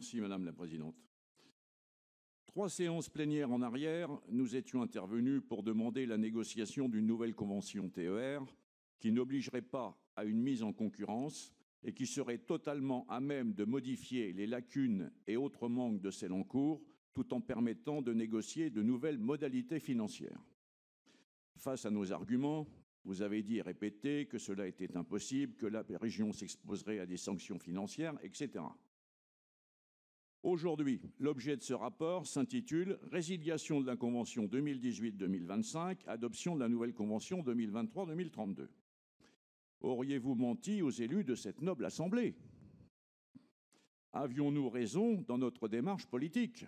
Merci, Madame la Présidente. 3 séances plénières en arrière, nous étions intervenus pour demander la négociation d'une nouvelle convention TER qui n'obligerait pas à une mise en concurrence et qui serait totalement à même de modifier les lacunes et autres manques de celle en cours, tout en permettant de négocier de nouvelles modalités financières. Face à nos arguments, vous avez dit et répété que cela était impossible, que la région s'exposerait à des sanctions financières, etc. Aujourd'hui, l'objet de ce rapport s'intitule « Résiliation de la Convention 2018-2025, adoption de la nouvelle Convention 2023-2032 ». Auriez-vous menti aux élus de cette noble Assemblée? Avions-nous raison dans notre démarche politique?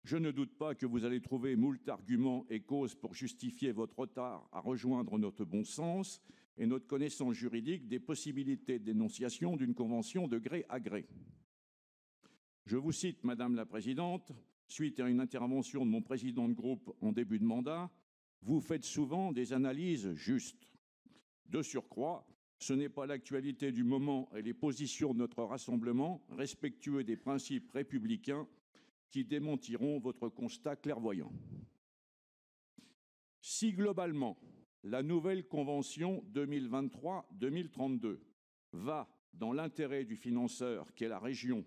Je ne doute pas que vous allez trouver moult arguments et causes pour justifier votre retard à rejoindre notre bon sens et notre connaissance juridique des possibilités de dénonciation d'une convention de gré à gré. Je vous cite, Madame la Présidente, suite à une intervention de mon président de groupe en début de mandat, vous faites souvent des analyses justes. De surcroît, ce n'est pas l'actualité du moment et les positions de notre rassemblement, respectueux des principes républicains, qui démentiront votre constat clairvoyant. Si globalement, la nouvelle convention 2023-2032 va dans l'intérêt du financeur qu'est la région,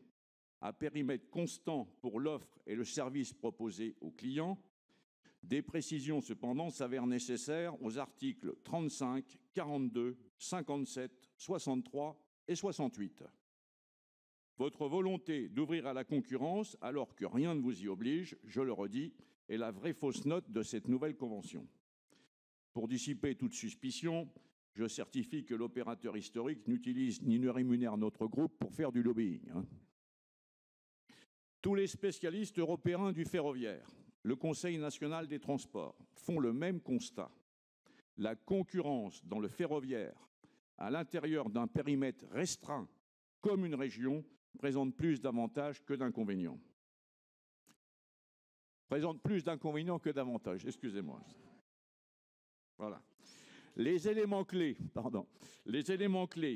à périmètre constant pour l'offre et le service proposé aux clients, des précisions cependant s'avèrent nécessaires aux articles 35, 42, 57, 63 et 68. Votre volonté d'ouvrir à la concurrence, alors que rien ne vous y oblige, je le redis, est la vraie fausse note de cette nouvelle convention. Pour dissiper toute suspicion, je certifie que l'opérateur historique n'utilise ni ne rémunère notre groupe pour faire du lobbying. Tous les spécialistes européens du ferroviaire, le Conseil national des transports, font le même constat. La concurrence dans le ferroviaire, à l'intérieur d'un périmètre restreint, comme une région, présente plus d'avantages que d'inconvénients. Présente plus d'inconvénients que d'avantages, excusez-moi. Voilà. Les éléments clés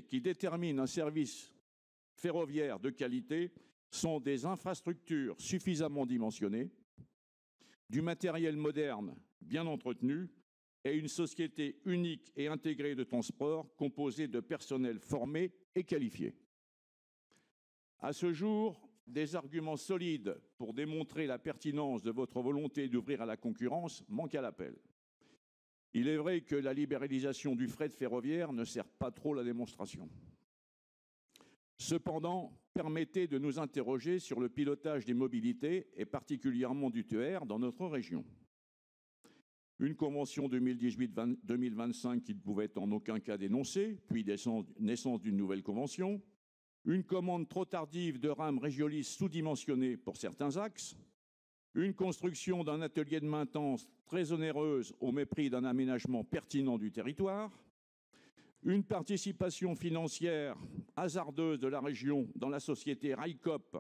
qui déterminent un service ferroviaire de qualité sont des infrastructures suffisamment dimensionnées, du matériel moderne bien entretenu et une société unique et intégrée de transport composée de personnel formé et qualifié. À ce jour, des arguments solides pour démontrer la pertinence de votre volonté d'ouvrir à la concurrence manquent à l'appel. Il est vrai que la libéralisation du fret ferroviaire ne sert pas trop la démonstration. Cependant, permettez de nous interroger sur le pilotage des mobilités et particulièrement du TER dans notre région. Une convention 2018-2025 qui ne pouvait en aucun cas dénoncer, puis naissance d'une nouvelle convention, une commande trop tardive de rames Régiolis sous-dimensionnées pour certains axes, une construction d'un atelier de maintenance très onéreuse au mépris d'un aménagement pertinent du territoire, une participation financière hasardeuse de la région dans la société Railcoop,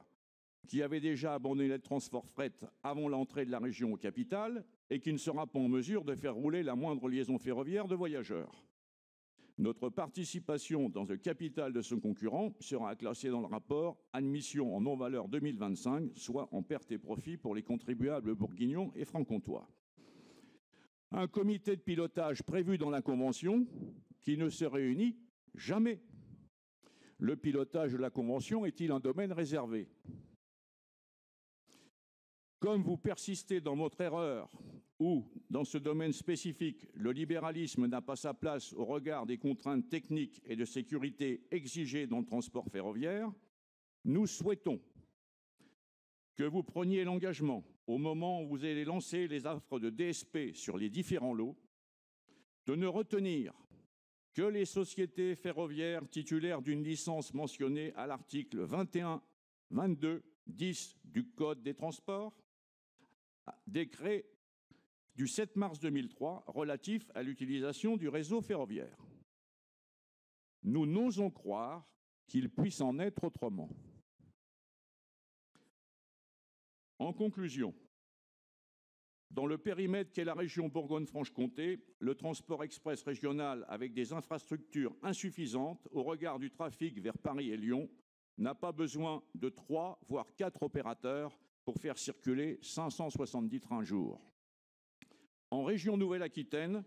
qui avait déjà abandonné le transport fret avant l'entrée de la région aux capitales et qui ne sera pas en mesure de faire rouler la moindre liaison ferroviaire de voyageurs. Notre participation dans le capital de ce concurrent sera classée dans le rapport admission en non-valeur 2025, soit en perte et profit pour les contribuables bourguignons et franc-comtois. Un comité de pilotage prévu dans la Convention qui ne se réunit jamais. Le pilotage de la Convention est-il un domaine réservé? Comme vous persistez dans votre erreur, où, dans ce domaine spécifique, le libéralisme n'a pas sa place au regard des contraintes techniques et de sécurité exigées dans le transport ferroviaire, nous souhaitons que vous preniez l'engagement, au moment où vous allez lancer les offres de DSP sur les différents lots, de ne retenir que les sociétés ferroviaires titulaires d'une licence mentionnée à l'article 21, 22, 10 du Code des transports, décret du 7 mars 2003 relatif à l'utilisation du réseau ferroviaire. Nous n'osons croire qu'il puisse en être autrement. En conclusion, dans le périmètre qu'est la région Bourgogne-Franche-Comté, le transport express régional avec des infrastructures insuffisantes au regard du trafic vers Paris et Lyon n'a pas besoin de 3, voire 4 opérateurs pour faire circuler 570 trains jour. En région Nouvelle-Aquitaine,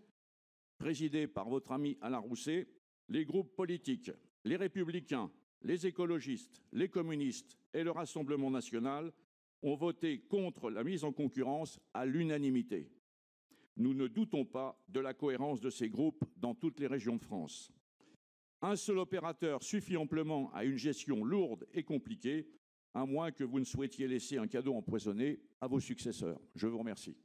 présidée par votre ami Alain Rousset, les groupes politiques, les Républicains, les écologistes, les communistes et le Rassemblement national ont voté contre la mise en concurrence à l'unanimité. Nous ne doutons pas de la cohérence de ces groupes dans toutes les régions de France. Un seul opérateur suffit amplement à une gestion lourde et compliquée, à moins que vous ne souhaitiez laisser un cadeau empoisonné à vos successeurs. Je vous remercie.